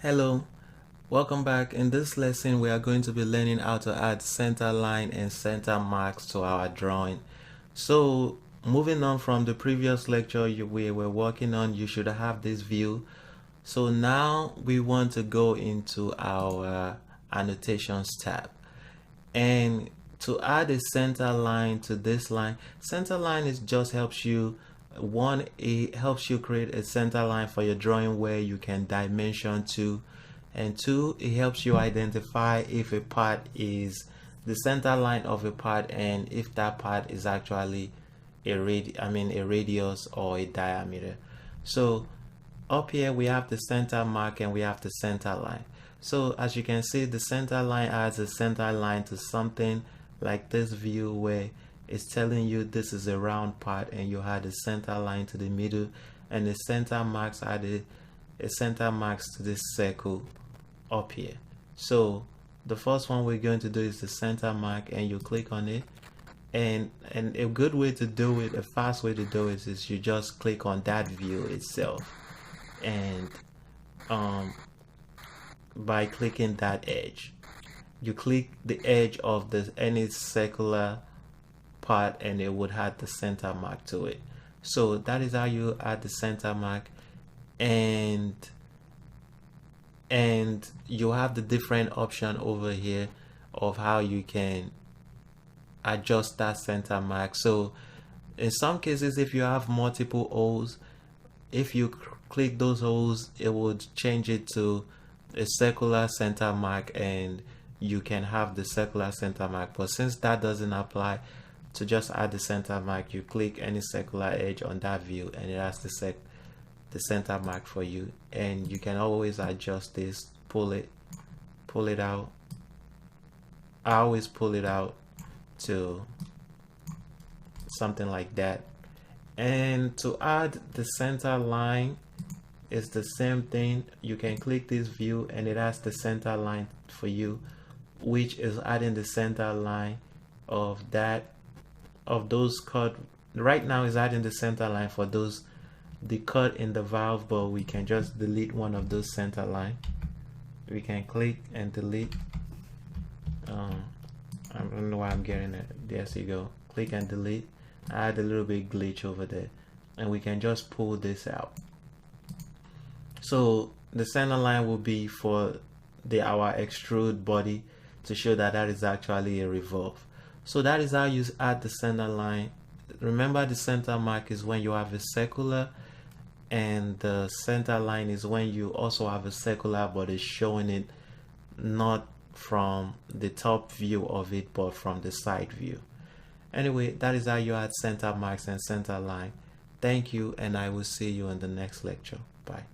Hello, welcome back. In this lesson we are going to be learning how to add center line and center marks to our drawing. So moving on from the previous lecture we were working on, you should have this view. So now we want to go into our annotations tab, and to add a center line to this line, center line is just helps you, one, it helps you create a center line for your drawing where you can dimension to, and two, it helps you identify if a part is the center line of a part and if that part is actually a radius or a diameter. So up here we have the center mark and we have the center line. So as you can see, the center line adds a center line to something like this view where it's telling you this is a round part and you had a center line to the middle, and the center marks add a center marks to this circle up here. So the first one we're going to do is the center mark, and you click on it, and a good way to do it, a fast way to do it, is you just click on that view itself, and by clicking that edge, you click the edge of any circular part and it would add the center mark to it. So that is how you add the center mark, and you have the different option over here of how you can adjust that center mark. So in some cases, if you have multiple holes, if you click those holes, it would change it to a circular center mark and you can have the circular center mark. But since that doesn't apply, to just add the center mark, you click any circular edge on that view and it has the center mark for you, and you can always adjust this, pull it out. I always pull it out to something like that. And to add the center line is the same thing. You can click this view and it has the center line for you, which is adding the center line of those cut. Right now is adding the center line for the cut in the valve, but we can just delete one of those center line. We can click and delete. I don't know why I'm getting it. There you go. Click and delete. I had a little bit glitch over there, and we can just pull this out. So the center line will be for our extrude body to show that is actually a revolve. So that is how you add the center line. Remember, the center mark is when you have a circular, and the center line is when you also have a circular but it's showing it not from the top view of it but from the side view. Anyway, that is how you add center marks and center line. Thank you, and I will see you in the next lecture. Bye.